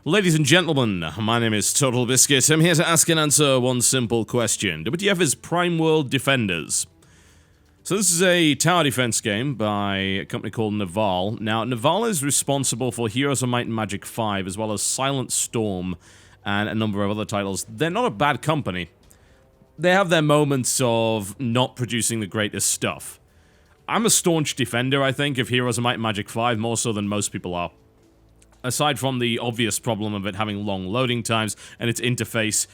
Ladies and gentlemen, my name is TotalBiscuit. I'm here to ask and answer one simple question. WTF is Prime World Defenders. So this is a tower defense game by a company called Nival. Now, Nival is responsible for Heroes of Might and Magic 5, as well as Silent Storm and a number of other titles. They're not a bad company. They have their moments of not producing the greatest stuff. I'm a staunch defender, I think, of Heroes of Might and Magic 5, more so than most people are. Aside from the obvious problem of it having long loading times and its interface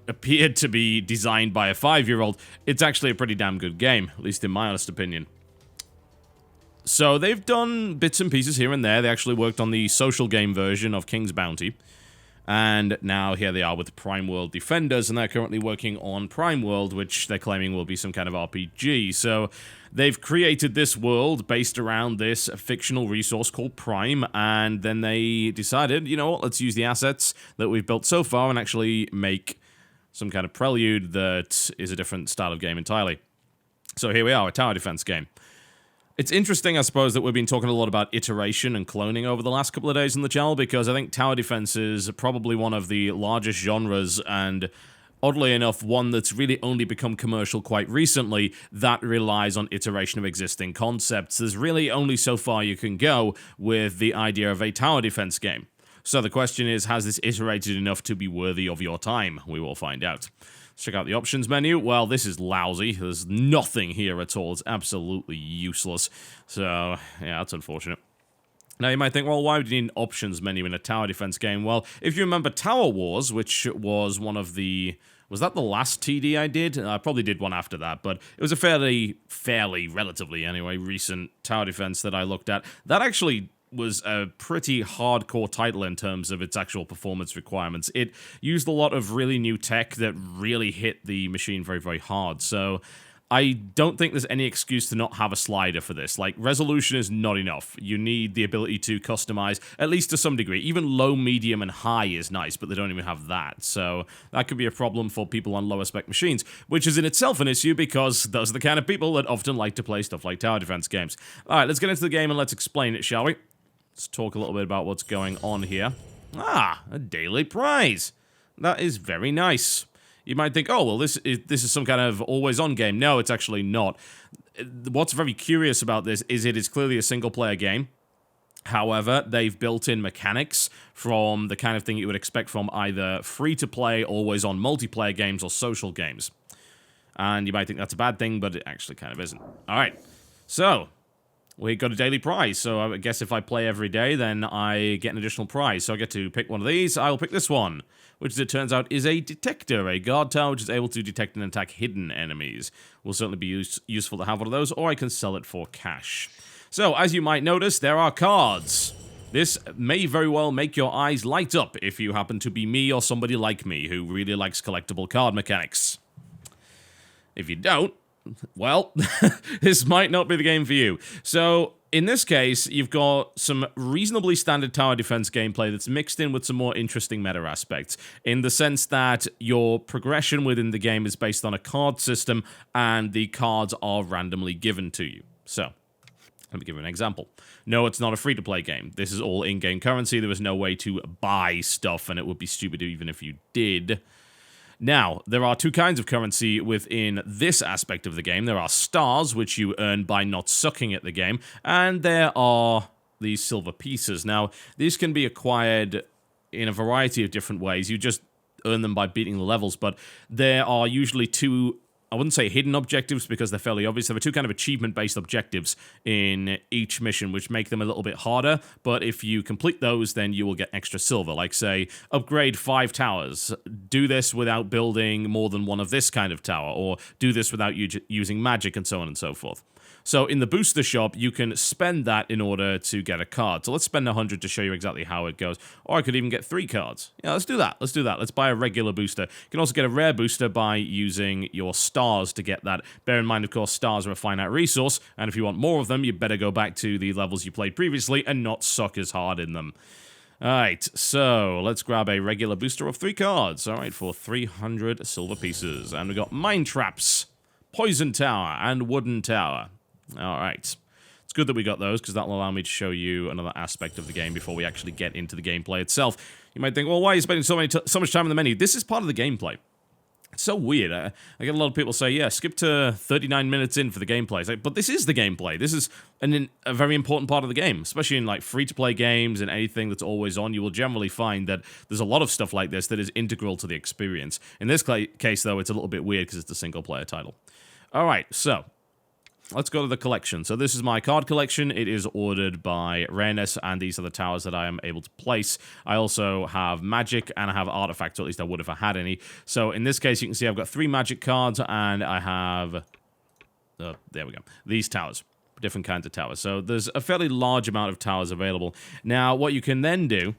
appeared to be designed by a 5-year-old, it's actually a pretty damn good game, at least in my honest opinion. So they've done bits and pieces here and there. They actually worked on the social game version of King's Bounty. And now here they are with Prime World Defenders, and they're currently working on Prime World, which they're claiming will be some kind of RPG. So they've created this world based around this fictional resource called Prime, and then they decided, you know what, let's use the assets that we've built so far and actually make some kind of prelude that is a different style of game entirely. So here we are, a tower defense game. It's interesting, I suppose, that we've been talking a lot about iteration and cloning over the last couple of days on the channel, because I think tower defense is probably one of the largest genres, and oddly enough, one that's really only become commercial quite recently that relies on iteration of existing concepts. There's really only so far you can go with the idea of a tower defense game. So the question is, has this iterated enough to be worthy of your time? We will find out. Let's check out the options menu. Well, this is lousy. There's nothing here at all. It's absolutely useless. So, yeah, that's unfortunate. Now, you might think, well, why would you need an options menu in a tower defense game? Well, if you remember Tower Wars, which was one of the... Was that the last TD I did? I probably did one after that, but it was a fairly, relatively anyway, recent tower defense that I looked at. That actually was a pretty hardcore title in terms of its actual performance requirements. It used a lot of really new tech that really hit the machine very, very hard. So I don't think there's any excuse to not have a slider for this. Like, resolution is not enough. You need the ability to customize, at least to some degree. Even low, medium, and high is nice, but they don't even have that. So that could be a problem for people on lower spec machines, which is in itself an issue because those are the kind of people that often like to play stuff like tower defense games. All right, let's get into the game and let's explain it, shall we? Let's talk a little bit about what's going on here. Ah, a daily prize. That is very nice. You might think, oh, well, this is some kind of always-on game. No, it's actually not. What's very curious about this is it is clearly a single-player game. However, they've built in mechanics from the kind of thing you would expect from either free-to-play, always-on multiplayer games or social games. And you might think that's a bad thing, but it actually kind of isn't. All right, so we got a daily prize, so I guess if I play every day, then I get an additional prize. So I get to pick one of these. I'll pick this one, which, as it turns out, is a detector, a guard tower which is able to detect and attack hidden enemies. Will certainly be useful to have one of those, or I can sell it for cash. So, as you might notice, there are cards. This may very well make your eyes light up if you happen to be me or somebody like me who really likes collectible card mechanics. If you don't, well, this might not be the game for you. So, in this case, you've got some reasonably standard tower defense gameplay that's mixed in with some more interesting meta aspects, in the sense that your progression within the game is based on a card system, and the cards are randomly given to you. So, let me give you an example. No, it's not a free-to-play game. This is all in-game currency. There is no way to buy stuff, and it would be stupid even if you did. Now, there are two kinds of currency within this aspect of the game. There are stars, which you earn by not sucking at the game, and there are these silver pieces. Now, these can be acquired in a variety of different ways. You just earn them by beating the levels, but there are usually two, I wouldn't say hidden objectives because they're fairly obvious. There are two kind of achievement-based objectives in each mission, which make them a little bit harder, but if you complete those, then you will get extra silver. Like, say, upgrade 5 towers, do this without building more than one of this kind of tower, or do this without using magic, and so on and so forth. So in the booster shop, you can spend that in order to get a card. So let's spend 100 to show you exactly how it goes. Or I could even get 3 cards. Yeah, let's do that. Let's do that. Let's buy a regular booster. You can also get a rare booster by using your stars to get that. Bear in mind, of course, stars are a finite resource, and if you want more of them, you better go back to the levels you played previously and not suck as hard in them. Alright, so let's grab a regular booster of 3 cards. Alright, for 300 silver pieces. And we got Mine Traps, Poison Tower, and Wooden Tower. Alright. It's good that we got those, because that'll allow me to show you another aspect of the game before we actually get into the gameplay itself. You might think, well, why are you spending so much time in the menu? This is part of the gameplay. It's so weird. I get a lot of people say, yeah, skip to 39 minutes in for the gameplay. It's like, but this is the gameplay. This is a very important part of the game, especially in like free-to-play games and anything that's always on. You will generally find that there's a lot of stuff like this that is integral to the experience. In this case, though, it's a little bit weird because it's a single-player title. All right, so let's go to the collection. So this is my card collection. It is ordered by rareness, and these are the towers that I am able to place. I also have magic, and I have artifacts, or at least I would if I had any. So in this case, you can see I've got 3 magic cards, and I have... there we go. These towers. Different kinds of towers. So there's a fairly large amount of towers available. Now, what you can then do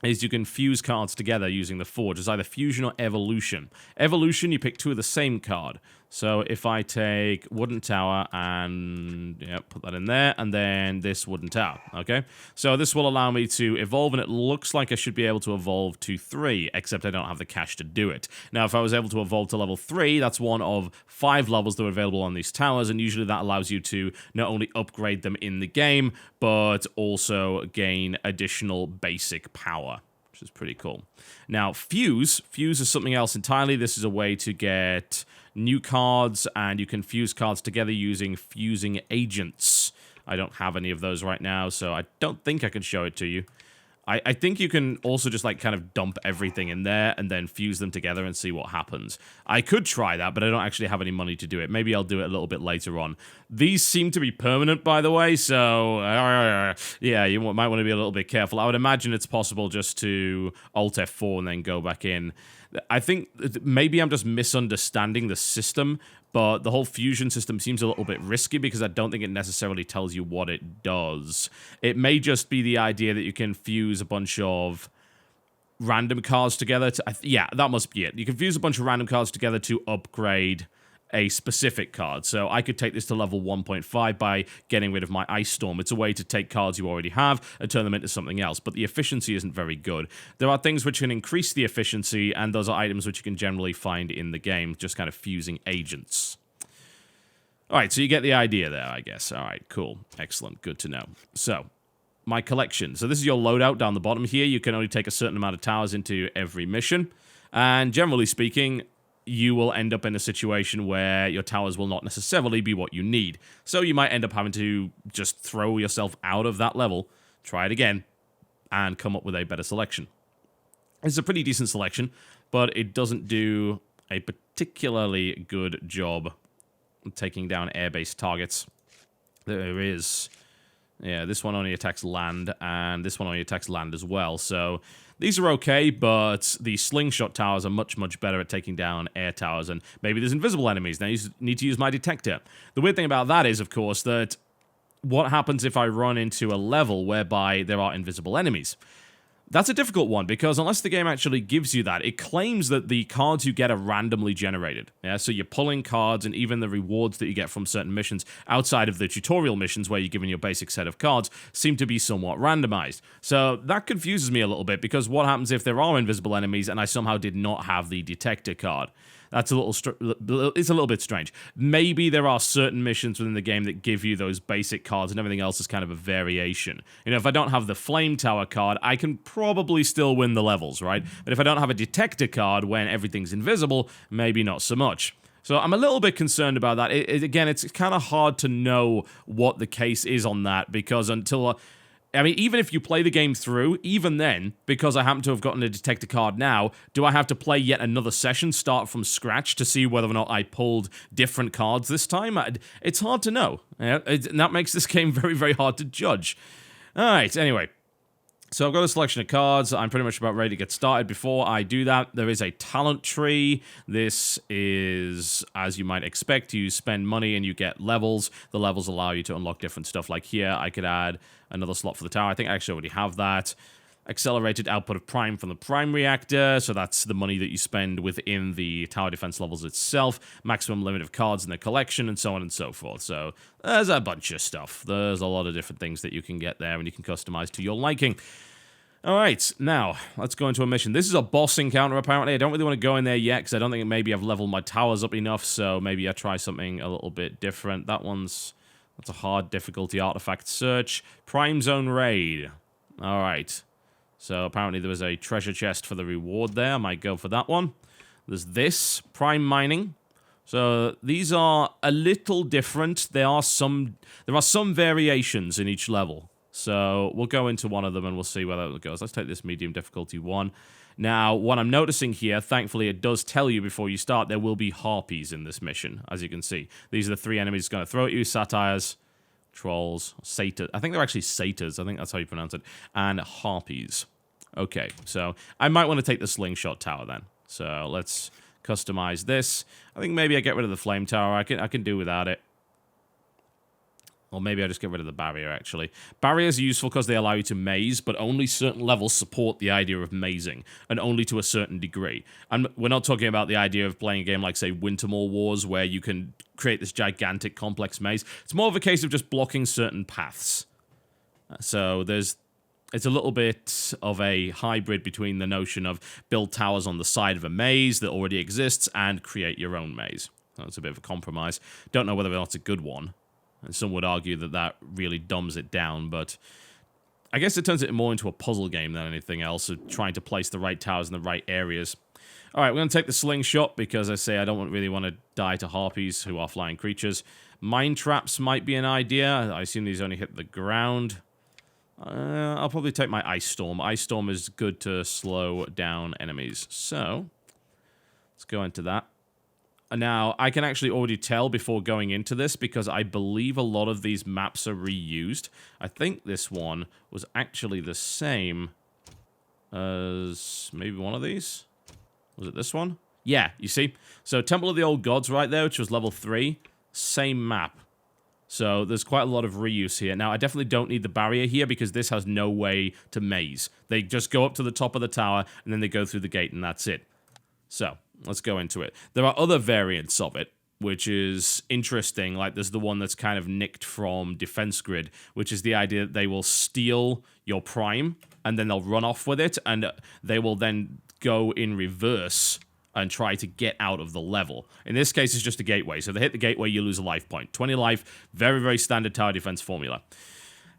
is you can fuse cards together using the forge. It's either fusion or evolution. Evolution, you pick 2 of the same card. So if I take wooden tower and, yeah, put that in there, and then this wooden tower, okay? So this will allow me to evolve, and it looks like I should be able to evolve to 3, except I don't have the cash to do it. Now, if I was able to evolve to level 3, that's one of 5 levels that are available on these towers, and usually that allows you to not only upgrade them in the game, but also gain additional basic power, which is pretty cool. Now, fuse is something else entirely. This is a way to get new cards, and you can fuse cards together using fusing agents. I don't have any of those right now, so I don't think I can show it to you. I think you can also just, like, kind of dump everything in there and then fuse them together and see what happens. I could try that, but I don't actually have any money to do it. Maybe I'll do it a little bit later on. These seem to be permanent, by the way, so... yeah, you might want to be a little bit careful. I would imagine it's possible just to Alt F4 and then go back in. I think maybe I'm just misunderstanding the system, but the whole fusion system seems a little bit risky because I don't think it necessarily tells you what it does. It may just be the idea that you can fuse a bunch of random cards together to... yeah, that must be it. You can fuse a bunch of random cards together to upgrade a specific card. So I could take this to level 1.5 by getting rid of my Ice Storm. It's a way to take cards you already have and turn them into something else, but the efficiency isn't very good. There are things which can increase the efficiency, and those are items which you can generally find in the game, just kind of fusing agents. Alright, so you get the idea there, I guess. Alright, cool. Excellent. Good to know. So, my collection. So this is your loadout down the bottom here. You can only take a certain amount of towers into every mission, and generally speaking, you will end up in a situation where your towers will not necessarily be what you need. So you might end up having to just throw yourself out of that level, try it again, and come up with a better selection. It's a pretty decent selection, but it doesn't do a particularly good job taking down air-based targets. There is... yeah, this one only attacks land, and this one only attacks land as well, so... these are okay, but the slingshot towers are much, much better at taking down air towers, and maybe there's invisible enemies. Now you need to use my detector. The weird thing about that is, of course, that what happens if I run into a level whereby there are invisible enemies? That's a difficult one, because unless the game actually gives you that, it claims that the cards you get are randomly generated. Yeah, so you're pulling cards, and even the rewards that you get from certain missions outside of the tutorial missions where you're given your basic set of cards seem to be somewhat randomized. So that confuses me a little bit, because what happens if there are invisible enemies and I somehow did not have the detector card? That's it's a little bit strange. Maybe there are certain missions within the game that give you those basic cards and everything else is kind of a variation. You know, if I don't have the Flame Tower card, I can probably still win the levels, right? But if I don't have a detector card when everything's invisible, maybe not so much. So I'm a little bit concerned about that. Again, it's kind of hard to know what the case is on that, because until... I mean, even if you play the game through, even then, because I happen to have gotten a detector card now, do I have to play yet another session, start from scratch, to see whether or not I pulled different cards this time? It's hard to know. And that makes this game very, very hard to judge. Alright, anyway. So I've got a selection of cards. I'm pretty much about ready to get started. Before I do that, there is a talent tree. This is, as you might expect, you spend money and you get levels. The levels allow you to unlock different stuff. Like here, I could add another slot for the tower. I think I actually already have that. Accelerated output of prime from the prime reactor, so that's the money that you spend within the tower defense levels itself. Maximum limit of cards in the collection, and so on and so forth. So there's a bunch of stuff. There's a lot of different things that you can get there, and you can customize to your liking. Alright, now, let's go into a mission. This is a boss encounter, apparently. I don't really want to go in there yet, because I don't think maybe I've leveled my towers up enough, so maybe I try something a little bit different. That one's That's a hard difficulty artifact search. Prime Zone Raid. Alright. So apparently there was a treasure chest for the reward there. I might go for that one. There's this. Prime Mining. So these are a little different. There are some variations in each level. So we'll go into one of them and we'll see where that goes. Let's take this medium difficulty one. Now, what I'm noticing here, thankfully it does tell you before you start, there will be harpies in this mission, as you can see. These are the 3 enemies going to throw at you: satyrs, trolls, satyrs. I think they're actually satyrs. I think that's how you pronounce it. And harpies. Okay, so I might want to take the slingshot tower then. So let's customize this. I think maybe I get rid of the flame tower. I can do without it. Or maybe I just get rid of the barrier, actually. Barriers are useful because they allow you to maze, but only certain levels support the idea of mazing, and only to a certain degree. And we're not talking about the idea of playing a game like, say, Wintermore Wars, where you can create this gigantic, complex maze. It's more of a case of just blocking certain paths. So it's a little bit of a hybrid between the notion of build towers on the side of a maze that already exists and create your own maze. That's a bit of a compromise. Don't know whether or not it's a good one. And some would argue that that really dumbs it down, but I guess it turns it more into a puzzle game than anything else, of trying to place the right towers in the right areas. Alright, we're going to take the slingshot, because I say I don't really want to die to harpies, who are flying creatures. Mine traps might be an idea. I assume these only hit the ground. I'll probably take my Ice Storm. Ice Storm is good to slow down enemies. So, let's go into that. Now, I can actually already tell before going into this, because I believe a lot of these maps are reused. I think this one was actually the same as maybe one of these. Was it this one? Yeah, you see? So, Temple of the Old Gods right there, which was level 3. Same map. So, there's quite a lot of reuse here. Now, I definitely don't need the barrier here, because this has no way to maze. They just go up to the top of the tower, and then they go through the gate, and that's it. So, let's go into it. There are other variants of it, which is interesting. Like, there's the one that's kind of nicked from Defense Grid, which is the idea that they will steal your prime, and then they'll run off with it, and they will then go in reverse and try to get out of the level. In this case, it's just a gateway. So, they hit the gateway, you lose a life point. 20 life, very, very standard tower defense formula.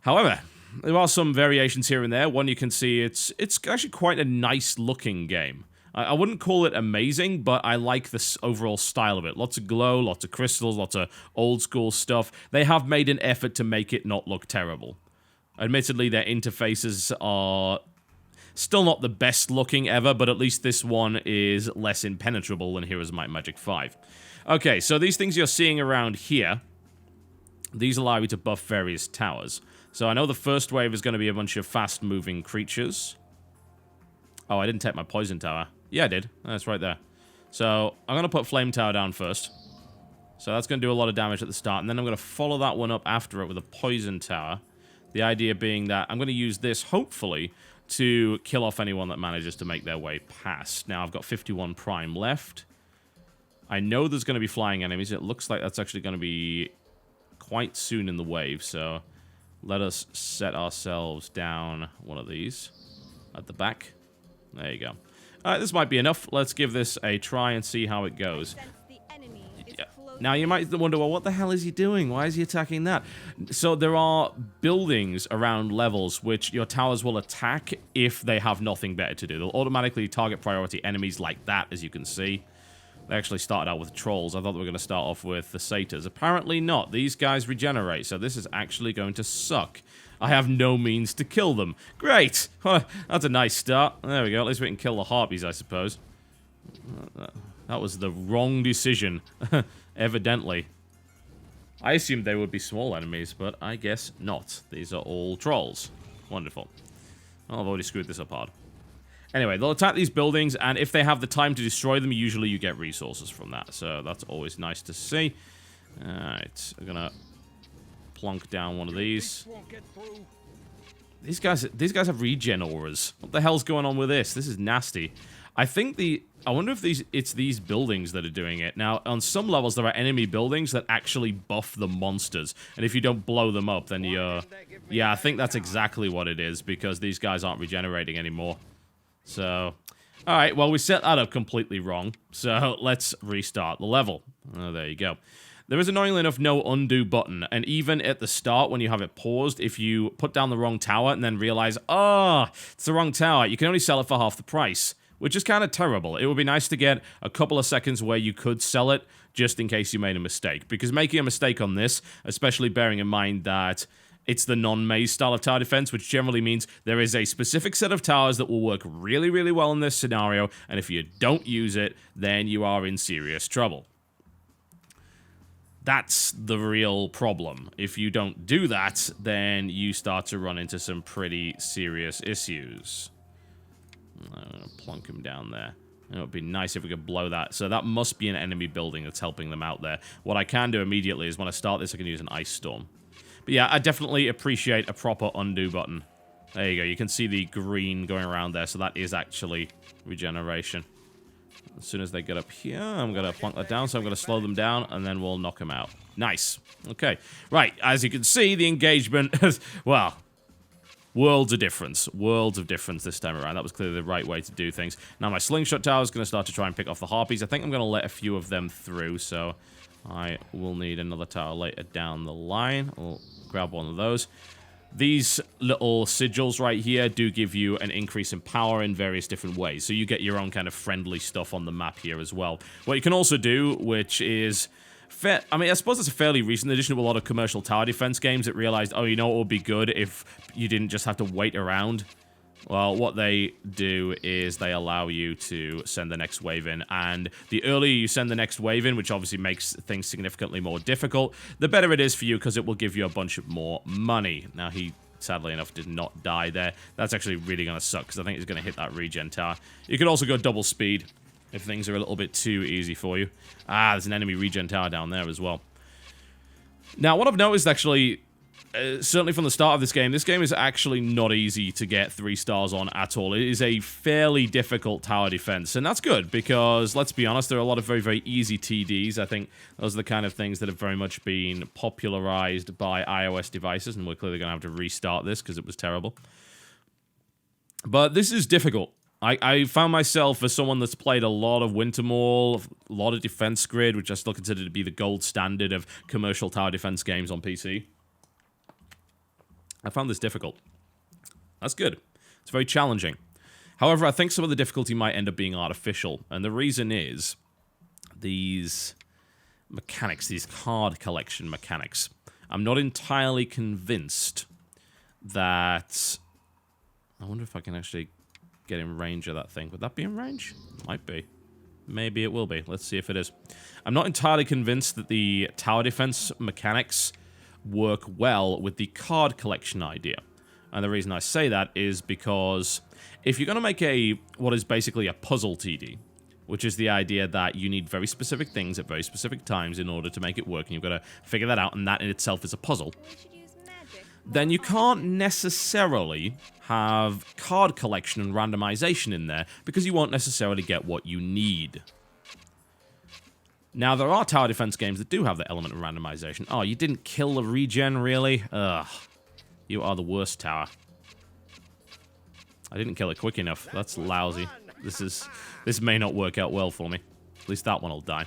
However, there are some variations here and there. One you can see, it's actually quite a nice-looking game. I wouldn't call it amazing, but I like this overall style of it. Lots of glow, lots of crystals, lots of old-school stuff. They have made an effort to make it not look terrible. Admittedly, their interfaces are still not the best looking ever, but at least this one is less impenetrable than Heroes of Might and Magic 5. Okay, so these things you're seeing around here, these allow you to buff various towers. So I know the first wave is going to be a bunch of fast-moving creatures. Oh, I didn't take my poison tower. Yeah, I did. That's right there. So, I'm going to put Flame Tower down first. So, that's going to do a lot of damage at the start. And then I'm going to follow that one up after it with a Poison Tower. The idea being that I'm going to use this, hopefully, to kill off anyone that manages to make their way past. Now, I've got 51 Prime left. I know there's going to be flying enemies. It looks like that's actually going to be quite soon in the wave. So, let us set ourselves down one of these at the back. There you go. This might be enough. Let's give this a try and see how it goes. Yeah. Now, you might wonder, well, what the hell is he doing? Why is he attacking that? So, there are buildings around levels which your towers will attack if they have nothing better to do. They'll automatically target priority enemies like that, as you can see. They actually started out with trolls. I thought they were going to start off with the satyrs. Apparently not. These guys regenerate, so this is actually going to suck. I have no means to kill them. Great! That's a nice start. There we go. At least we can kill the harpies, I suppose. That was the wrong decision. Evidently. I assumed they would be small enemies, but I guess not. These are all trolls. Wonderful. Well, I've already screwed this up hard. Anyway, they'll attack these buildings, and if they have the time to destroy them, usually you get resources from that. So that's always nice to see. Alright, I'm gonna plonk down one of these. These guys have regen auras. What the hell's going on with this? This is nasty. I wonder if it's these buildings that are doing it. Now, on some levels, there are enemy buildings that actually buff the monsters. And if you don't blow them up, then you're... Yeah, I think that's exactly what it is, because these guys aren't regenerating anymore. So... Alright, well, we set that up completely wrong. So, let's restart the level. Oh, there you go. There is annoyingly enough no undo button, and even at the start when you have it paused, if you put down the wrong tower and then realize, oh, it's the wrong tower, you can only sell it for half the price, which is kind of terrible. It would be nice to get a couple of seconds where you could sell it just in case you made a mistake, because making a mistake on this, especially bearing in mind that it's the non-maze style of tower defense, which generally means there is a specific set of towers that will work really, really well in this scenario, and if you don't use it, then you are in serious trouble. That's the real problem. If you don't do that, then you start to run into some pretty serious issues. I'm going to plunk him down there. It would be nice if we could blow that. So that must be an enemy building that's helping them out there. What I can do immediately is when I start this, I can use an ice storm. But yeah, I definitely appreciate a proper undo button. There you go. You can see the green going around there, so that is actually regeneration. As soon as they get up here, I'm going to plunk that down, so I'm going to slow them down, and then we'll knock them out. Nice. Okay. Right, as you can see, the engagement, well, worlds of difference. Worlds of difference this time around. That was clearly the right way to do things. Now, my slingshot tower is going to start to try and pick off the harpies. I think I'm going to let a few of them through, so I will need another tower later down the line. I'll grab one of those. These little sigils right here do give you an increase in power in various different ways. So you get your own kind of friendly stuff on the map here as well. What you can also do, which is I mean, I suppose it's a fairly recent addition to a lot of commercial tower defense games that realized, oh, you know what would be good if you didn't just have to wait around? Well, what they do is they allow you to send the next wave in, and the earlier you send the next wave in, which obviously makes things significantly more difficult, the better it is for you because it will give you a bunch of more money. Now, he, sadly enough, did not die there. That's actually really going to suck because I think he's going to hit that regen tower. You could also go double speed if things are a little bit too easy for you. Ah, there's an enemy regen tower down there as well. Now, what I've noticed, actually, certainly from the start of this game is actually not easy to get 3 stars on at all. It is a fairly difficult tower defense, and that's good because, let's be honest, there are a lot of very, very easy TDs. I think those are the kind of things that have very much been popularized by iOS devices, and we're clearly going to have to restart this because it was terrible. But this is difficult. I found myself, as someone that's played a lot of Wintermall, a lot of Defense Grid, which I still consider to be the gold standard of commercial tower defense games on PC, I found this difficult. That's good. It's very challenging. However, I think some of the difficulty might end up being artificial, and the reason is these mechanics, these card collection mechanics. I'm not entirely convinced that... I wonder if I can actually get in range of that thing. Would that be in range? Might be. Maybe it will be. Let's see if it is. I'm not entirely convinced that the tower defense mechanics work well with the card collection idea. And the reason I say that is because if you're going to make what is basically a puzzle TD, which is the idea that you need very specific things at very specific times in order to make it work, and you've got to figure that out, and that in itself is a puzzle, then you can't necessarily have card collection and randomization in there because you won't necessarily get what you need. Now, there are tower defense games that do have the element of randomization. Oh, you didn't kill the regen, really? Ugh. You are the worst tower. I didn't kill it quick enough. That's lousy. This may not work out well for me. At least that one will die.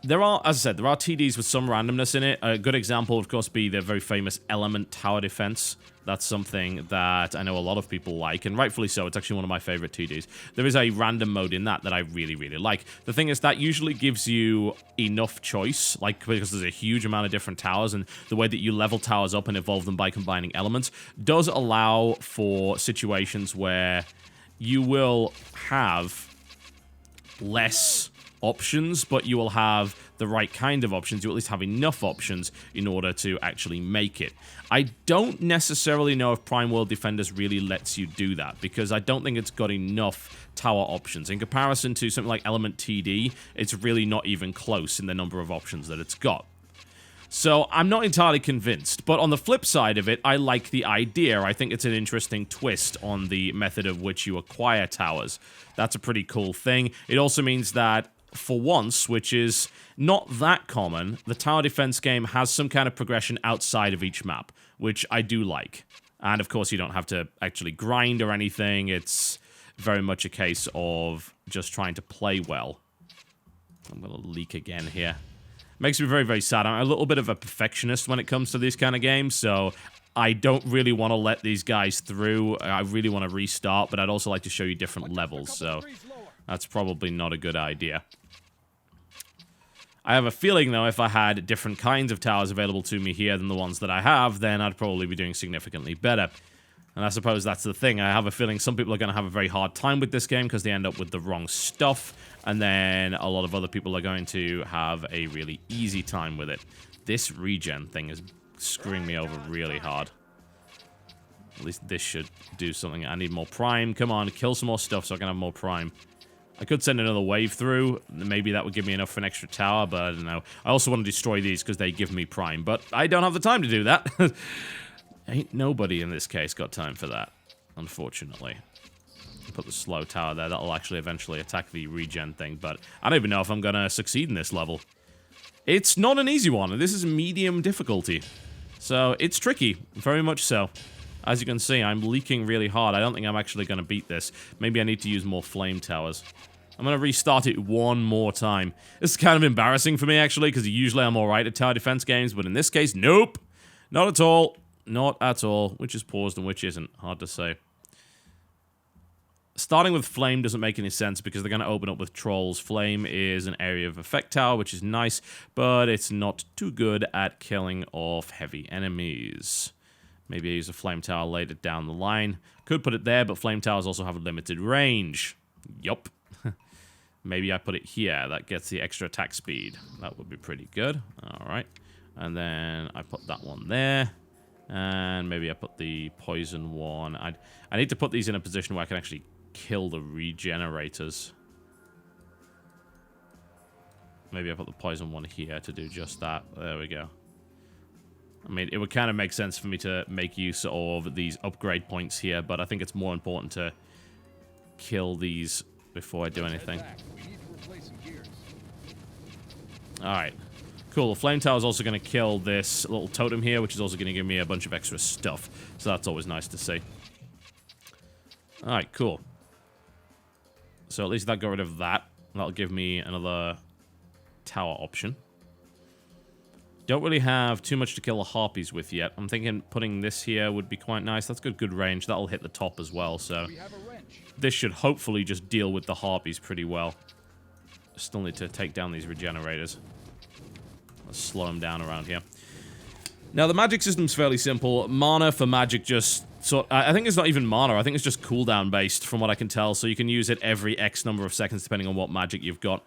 There are, as I said, there are TDs with some randomness in it. A good example, of course, be the very famous Element Tower Defense. That's something that I know a lot of people like, and rightfully so. It's actually one of my favorite TDs. There is a random mode in that I really, really like. The thing is, that usually gives you enough choice, like, because there's a huge amount of different towers, and the way that you level towers up and evolve them by combining elements does allow for situations where you will have less options, but you will have the right kind of options. You at least have enough options in order to actually make it. I don't necessarily know if Prime World Defenders really lets you do that, because I don't think it's got enough tower options. In comparison to something like Element TD, it's really not even close in the number of options that it's got. So I'm not entirely convinced, but on the flip side of it, I like the idea. I think it's an interesting twist on the method of which you acquire towers. That's a pretty cool thing. It also means that for once, which is not that common, the tower defense game has some kind of progression outside of each map, which I do like. And of course, you don't have to actually grind or anything. It's very much a case of just trying to play well. I'm going to leak again here. Makes me very, very sad. I'm a little bit of a perfectionist when it comes to these kind of games, so I don't really want to let these guys through. I really want to restart, but I'd also like to show you different levels, so that's probably not a good idea. I have a feeling, though, if I had different kinds of towers available to me here than the ones that I have, then I'd probably be doing significantly better. And I suppose that's the thing. I have a feeling some people are going to have a very hard time with this game because they end up with the wrong stuff, and then a lot of other people are going to have a really easy time with it. This regen thing is screwing me over really hard. At least this should do something. I need more prime. Come on, kill some more stuff so I can have more prime. I could send another wave through. Maybe that would give me enough for an extra tower, but I don't know. I also want to destroy these because they give me prime, but I don't have the time to do that. Ain't nobody in this case got time for that, unfortunately. Put the slow tower there. That'll actually eventually attack the regen thing, but I don't even know if I'm going to succeed in this level. It's not an easy one. This is medium difficulty. So it's tricky, very much so. As you can see, I'm leaking really hard. I don't think I'm actually going to beat this. Maybe I need to use more flame towers. I'm going to restart it one more time. This is kind of embarrassing for me, actually, because usually I'm alright at tower defense games, but in this case, nope. Not at all. Not at all. Which is paused and which isn't. Hard to say. Starting with flame doesn't make any sense because they're going to open up with trolls. Flame is an area of effect tower, which is nice, but it's not too good at killing off heavy enemies. Maybe I use a flame tower later down the line. Could put it there, but flame towers also have a limited range. Yup. Maybe I put it here. That gets the extra attack speed. That would be pretty good. Alright. And then I put that one there. And maybe I put the poison one. I need to put these in a position where I can actually kill the regenerators. Maybe I put the poison one here to do just that. There we go. I mean, it would kind of make sense for me to make use of these upgrade points here, but I think it's more important to kill these before I do anything. Alright. Cool, the flame tower is also going to kill this little totem here, which is also going to give me a bunch of extra stuff. So that's always nice to see. Alright, cool. So at least that got rid of that. That'll give me another tower option. Don't really have too much to kill the harpies with yet. I'm thinking putting this here would be quite nice. That's good range. That'll hit the top as well, so this should hopefully just deal with the harpies pretty well. Still need to take down these regenerators. Let's slow them down around here. Now, the magic system's fairly simple. Mana for magic just... I think it's not even mana. I think it's just cooldown based, from what I can tell. So you can use it every X number of seconds, depending on what magic you've got.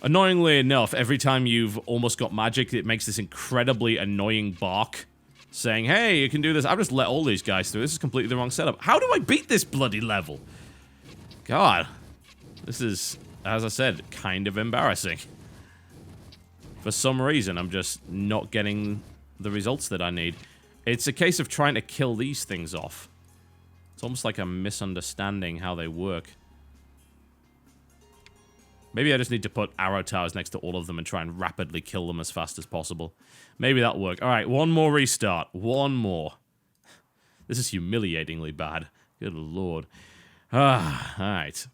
Annoyingly enough, every time you've almost got magic, it makes this incredibly annoying bark. Saying, hey, you can do this. I've just let all these guys through. This is completely the wrong setup. How do I beat this bloody level? God. This is, as I said, kind of embarrassing. For some reason, I'm just not getting the results that I need. It's a case of trying to kill these things off. It's almost like I'm misunderstanding how they work. Maybe I just need to put arrow towers next to all of them and try and rapidly kill them as fast as possible. Maybe that'll work. Alright, one more restart. One more. This is humiliatingly bad. Good lord. Alright.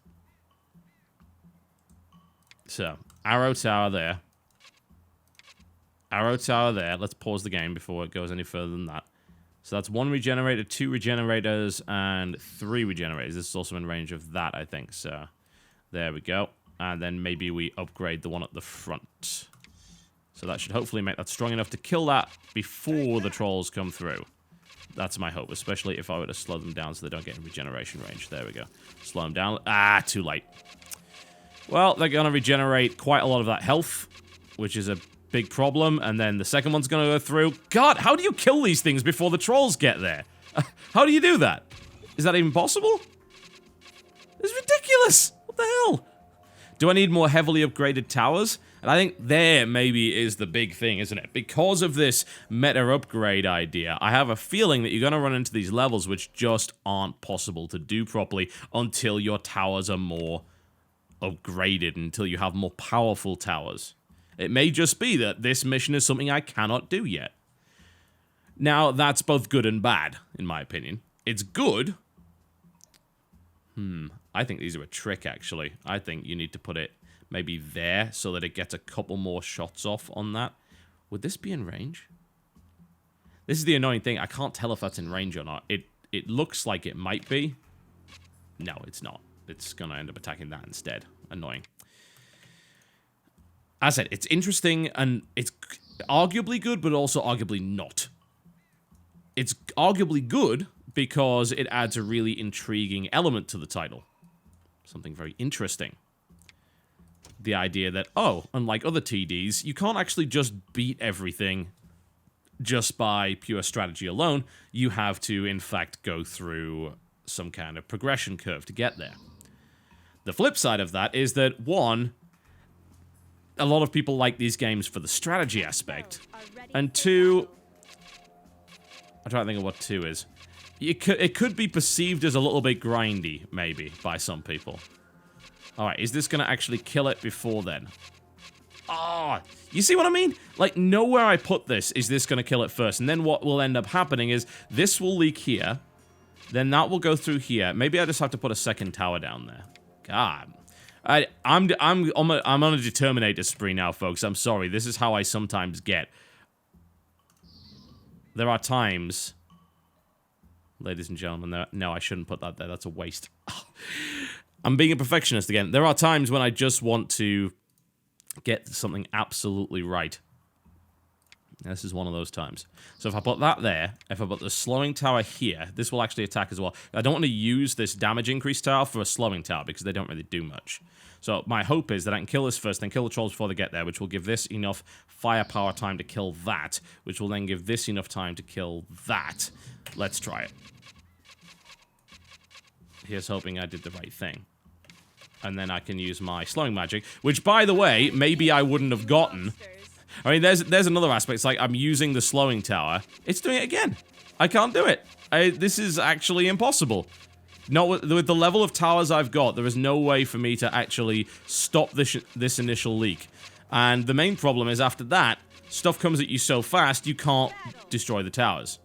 So, arrow tower there. Arrow tower there. Let's pause the game before it goes any further than that. So that's 1 regenerator, 2 regenerators, and 3 regenerators. This is also in range of that, I think. So there we go. And then maybe we upgrade the one at the front. So that should hopefully make that strong enough to kill that before the trolls come through. That's my hope, especially if I were to slow them down so they don't get in regeneration range. There we go. Slow them down. Ah, too late. Well, they're going to regenerate quite a lot of that health, which is a big problem, and then the second one's gonna go through. God, how do you kill these things before the trolls get there? How do you do that? Is that even possible? It's ridiculous! What the hell? Do I need more heavily upgraded towers? And I think there maybe is the big thing, isn't it? Because of this meta upgrade idea, I have a feeling that you're gonna run into these levels which just aren't possible to do properly until your towers are more upgraded, until you have more powerful towers. It may just be that this mission is something I cannot do yet. Now, that's both good and bad, in my opinion. It's good. I think these are a trick, actually. I think you need to put it maybe there so that it gets a couple more shots off on that. Would this be in range? This is the annoying thing. I can't tell if that's in range or not. It looks like it might be. No, it's not. It's going to end up attacking that instead. Annoying. As I said, it's interesting, and it's arguably good, but also arguably not. It's arguably good because it adds a really intriguing element to the title. Something very interesting. The idea that, oh, unlike other TDs, you can't actually just beat everything just by pure strategy alone. You have to, in fact, go through some kind of progression curve to get there. The flip side of that is that, one, a lot of people like these games for the strategy aspect, and two, I'm trying to think of what two is. It could be perceived as a little bit grindy, maybe, by some people. Alright, is this going to actually kill it before then? Oh, you see what I mean? Like, nowhere I put this is this going to kill it first. And then what will end up happening is this will leak here. Then that will go through here. Maybe I just have to put a second tower down there. God. I'm on a determinator spree now, folks. I'm sorry. This is how I sometimes get. There are times... Ladies and gentlemen, no, I shouldn't put that there. That's a waste. I'm being a perfectionist again. There are times when I just want to get something absolutely right. This is one of those times. So if I put that there, if I put the slowing tower here, this will actually attack as well. I don't want to use this damage increase tower for a slowing tower because they don't really do much. So my hope is that I can kill this first, then kill the trolls before they get there, which will give this enough firepower time to kill that, which will then give this enough time to kill that. Let's try it. Here's hoping I did the right thing. And then I can use my slowing magic, which, by the way, maybe I wouldn't have gotten. I mean, there's another aspect. It's like I'm using the slowing tower. It's doing it again. I can't do it. This is actually impossible. Not with the level of towers I've got, there is no way for me to actually stop this initial leak. And the main problem is after that, stuff comes at you so fast, you can't destroy the towers.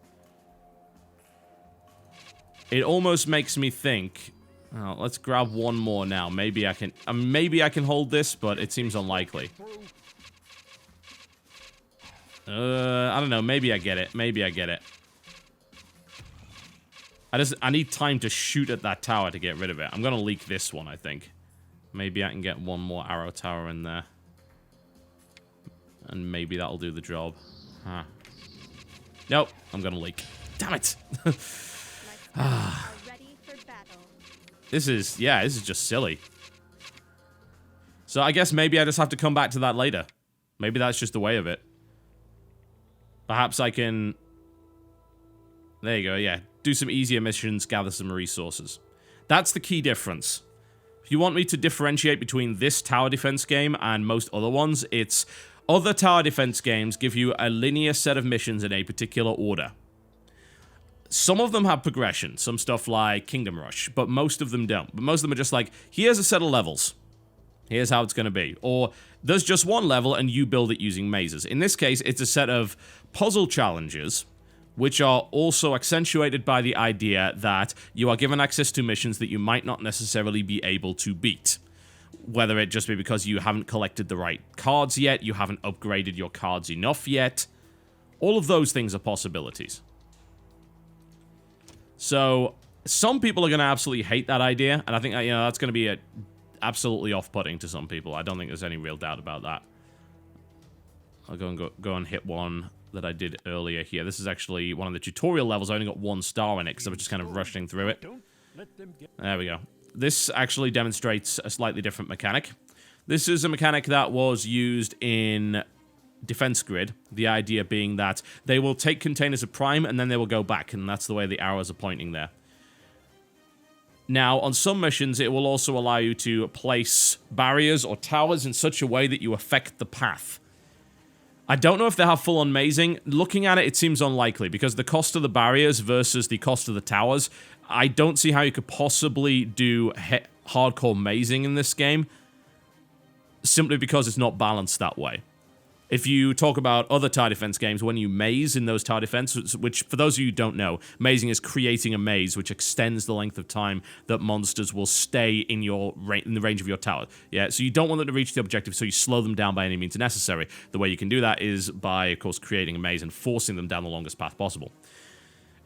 It almost makes me think... Oh, let's grab one more now. Maybe I can hold this, but it seems unlikely. I don't know. Maybe I get it. Maybe I get it. I need time to shoot at that tower to get rid of it. I'm gonna leak this one, I think. Maybe I can get one more arrow tower in there. And maybe that'll do the job. Huh. Nope. I'm gonna leak. Damn it! This is just silly. So I guess maybe I just have to come back to that later. Maybe that's just the way of it. Perhaps I can... There you go, yeah. Do some easier missions, gather some resources. That's the key difference. If you want me to differentiate between this tower defense game and most other ones, it's other tower defense games give you a linear set of missions in a particular order. Some of them have progression, some stuff like Kingdom Rush, but most of them don't. But most of them are just like, here's a set of levels. Here's how it's going to be. Or, there's just one level and you build it using mazes. In this case, it's a set of puzzle challenges, which are also accentuated by the idea that you are given access to missions that you might not necessarily be able to beat. Whether it just be because you haven't collected the right cards yet, you haven't upgraded your cards enough yet. All of those things are possibilities. So, some people are going to absolutely hate that idea, and I think that's going to be absolutely off-putting to some people. I don't think there's any real doubt about that. I'll go and hit one that I did earlier here. This is actually one of the tutorial levels. I only got 1 star in it because I was just kind of rushing through it. There we go. This actually demonstrates a slightly different mechanic. This is a mechanic that was used in Defense Grid, the idea being that they will take containers of Prime and then they will go back, and that's the way the arrows are pointing there. Now, on some missions, it will also allow you to place barriers or towers in such a way that you affect the path. I don't know if they have full-on mazing. Looking at it, it seems unlikely, because the cost of the barriers versus the cost of the towers, I don't see how you could possibly do hardcore mazing in this game, simply because it's not balanced that way. If you talk about other tower defense games, when you maze in those tower defense, which for those of you who don't know, mazing is creating a maze which extends the length of time that monsters will stay in the range of your tower. Yeah, so you don't want them to reach the objective, so you slow them down by any means necessary. The way you can do that is by, of course, creating a maze and forcing them down the longest path possible.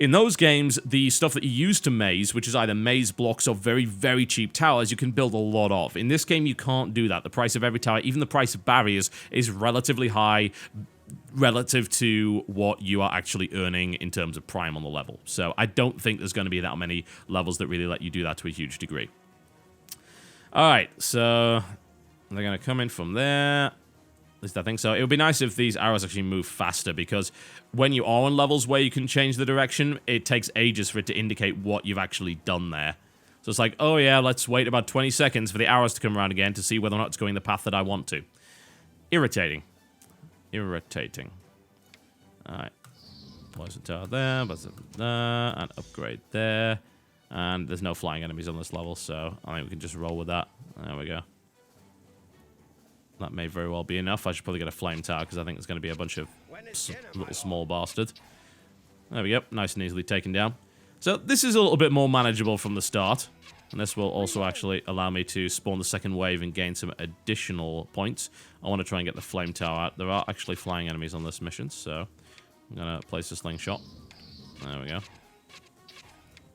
In those games, the stuff that you use to maze, which is either maze blocks or very, very cheap towers, you can build a lot of. In this game, you can't do that. The price of every tower, even the price of barriers, is relatively high relative to what you are actually earning in terms of prime on the level. So I don't think there's going to be that many levels that really let you do that to a huge degree. Alright, so they're going to come in from there. At least I think so. It would be nice if these arrows actually move faster, because when you are on levels where you can change the direction, it takes ages for it to indicate what you've actually done there. So it's like, oh yeah, let's wait about 20 seconds for the arrows to come around again to see whether or not it's going the path that I want to. Irritating. Irritating. Alright. Place a tower there, and upgrade there. And there's no flying enemies on this level, so I think we can just roll with that. There we go. That may very well be enough. I should probably get a flame tower, because I think there's going to be a bunch of little small bastards. There we go. Nice and easily taken down. So this is a little bit more manageable from the start. And this will also actually allow me to spawn the second wave and gain some additional points. I want to try and get the flame tower out. There are actually flying enemies on this mission, so I'm going to place a slingshot. There we go.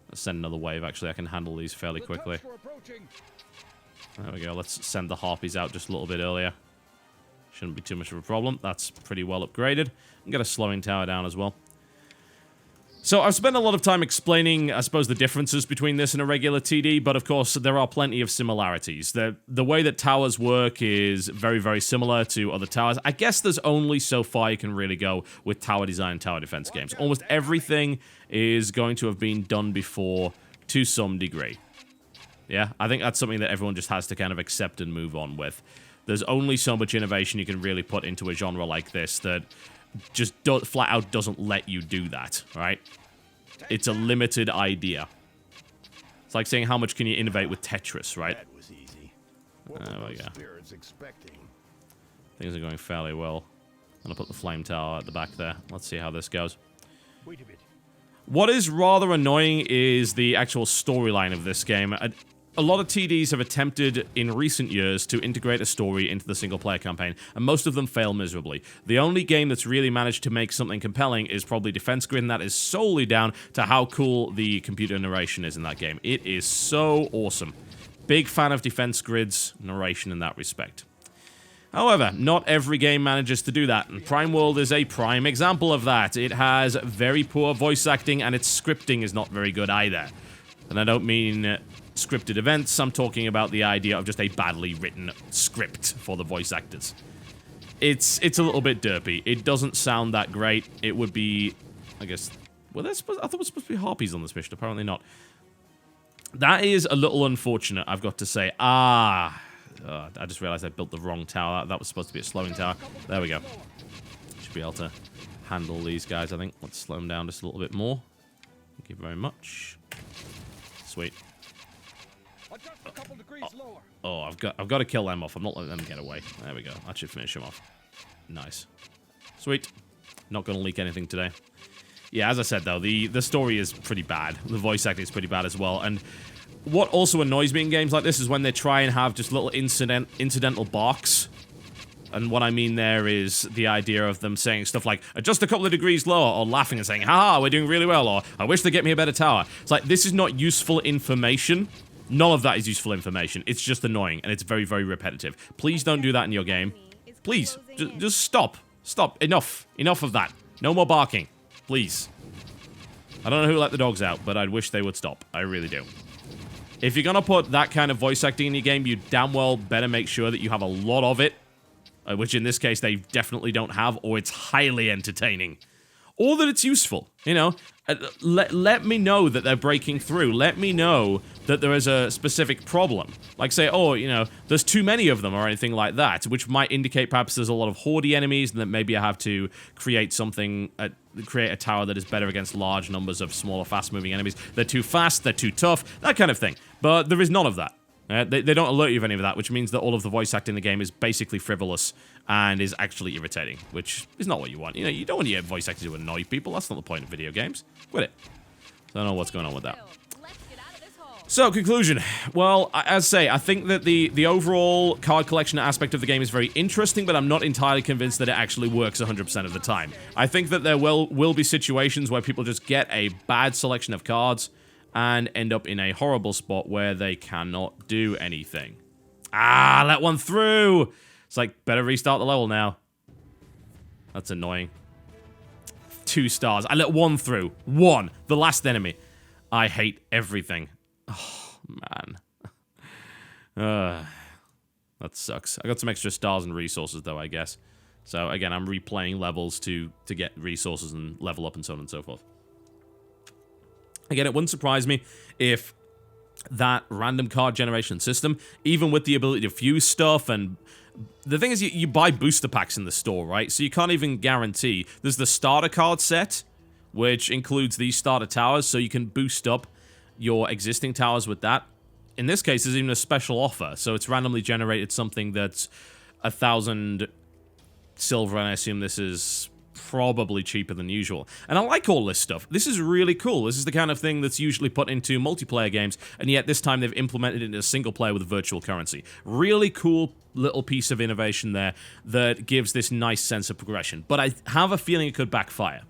Let's send another wave. Actually, I can handle these fairly quickly. There we go. Let's send the harpies out just a little bit earlier. Shouldn't be too much of a problem. That's pretty well upgraded. And get a slowing tower down as well. So I've spent a lot of time explaining, I suppose, the differences between this and a regular TD, but of course there are plenty of similarities. The way that towers work is very, very similar to other towers. I guess there's only so far you can really go with tower design and tower defense games. Almost everything is going to have been done before to some degree. Yeah, I think that's something that everyone just has to kind of accept and move on with. There's only so much innovation you can really put into a genre like this that just flat out doesn't let you do that, right? It's a limited idea. It's like saying how much can you innovate with Tetris, right? That was easy. There we go. Things are going fairly well. I'm gonna put the flame tower at the back there. Let's see how this goes. Wait a bit. What is rather annoying is the actual storyline of this game. A lot of TDs have attempted in recent years to integrate a story into the single-player campaign, and most of them fail miserably. The only game that's really managed to make something compelling is probably Defense Grid, and that is solely down to how cool the computer narration is in that game. It is so awesome. Big fan of Defense Grid's narration in that respect. However, not every game manages to do that, and Prime World is a prime example of that. It has very poor voice acting, and its scripting is not very good either. And I don't mean scripted events, I'm talking about the idea of just a badly written script for the voice actors. It's a little bit derpy. It doesn't sound that great. It would be, I guess, well, I thought it was supposed to be harpies on this mission, apparently not. That is a little unfortunate, I've got to say. I just realized I built the wrong tower. That was supposed to be a slowing tower. There we go. Should be able to handle these guys, I think. Let's slow them down just a little bit more. Thank you very much. Sweet. Oh, I've got to kill them off. I'm not letting them get away. There we go. That should finish them off. Nice. Sweet. Not going to leak anything today. Yeah, as I said, though, the story is pretty bad. The voice acting is pretty bad as well. And what also annoys me in games like this is when they try and have just little incidental barks. And what I mean there is the idea of them saying stuff like, just a couple of degrees lower, or laughing and saying, haha, we're doing really well, or I wish they'd get me a better tower. It's like, this is not useful information. None of that is useful information. It's just annoying, and it's very, very repetitive. Please don't do that in your game. Please, just stop. Stop. Enough. Enough of that. No more barking. Please. I don't know who let the dogs out, but I'd wish they would stop. I really do. If you're gonna put that kind of voice acting in your game, you damn well better make sure that you have a lot of it. Which in this case they definitely don't have, or it's highly entertaining. Or that it's useful, you know? Let me know that they're breaking through. Let me know that there is a specific problem. Like say, oh, you know, there's too many of them or anything like that, which might indicate perhaps there's a lot of horde enemies and that maybe I have to create something, create a tower that is better against large numbers of smaller, fast-moving enemies. They're too fast, they're too tough, that kind of thing. But there is none of that. They don't alert you of any of that, which means that all of the voice acting in the game is basically frivolous and is actually irritating, which is not what you want. You know, you don't want your voice acting to annoy people. That's not the point of video games. Quit it. So I don't know what's going on with that. So, conclusion. Well, as I say, I think that the overall card collection aspect of the game is very interesting, but I'm not entirely convinced that it actually works 100% of the time. I think that there will be situations where people just get a bad selection of cards and end up in a horrible spot where they cannot do anything. Ah, let one through! It's like, better restart the level now. That's annoying. 2 stars. I let one through. One. The last enemy. I hate everything. Oh, man. That sucks. I got some extra stars and resources, though, I guess. So, again, I'm replaying levels to get resources and level up and so on and so forth. Again, it wouldn't surprise me if that random card generation system, even with the ability to fuse stuff, and the thing is, you buy booster packs in the store, right? So you can't even guarantee. There's the starter card set, which includes these starter towers, so you can boost up your existing towers with that. In this case, there's even a special offer, so it's randomly generated something that's 1,000 silver, and I assume this is probably cheaper than usual. And I like all this stuff. This is really cool. This is the kind of thing that's usually put into multiplayer games, and yet this time they've implemented it into a single player with virtual currency. Really cool little piece of innovation there that gives this nice sense of progression. But I have a feeling it could backfire.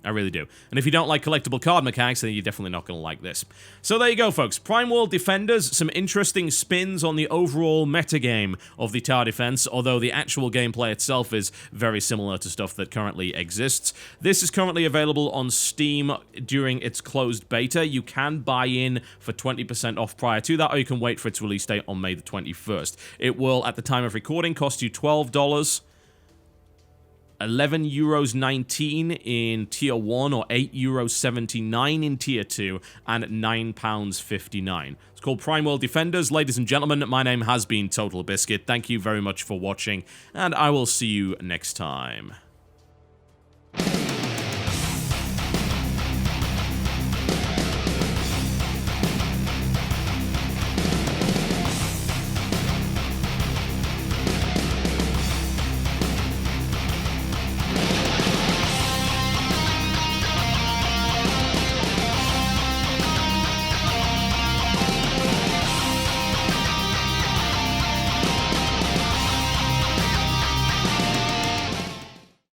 I really do. And if you don't like collectible card mechanics, then you're definitely not going to like this. So there you go, folks. Prime World Defenders, some interesting spins on the overall metagame of the tower defense, although the actual gameplay itself is very similar to stuff that currently exists. This is currently available on Steam during its closed beta. You can buy in for 20% off prior to that, or you can wait for its release date on May the 21st. It will, at the time of recording, cost you $12. €11.19 in Tier 1, or €8.79 in Tier 2, and £9.59. It's called Prime World Defenders. Ladies and gentlemen, my name has been TotalBiscuit. Thank you very much for watching, and I will see you next time.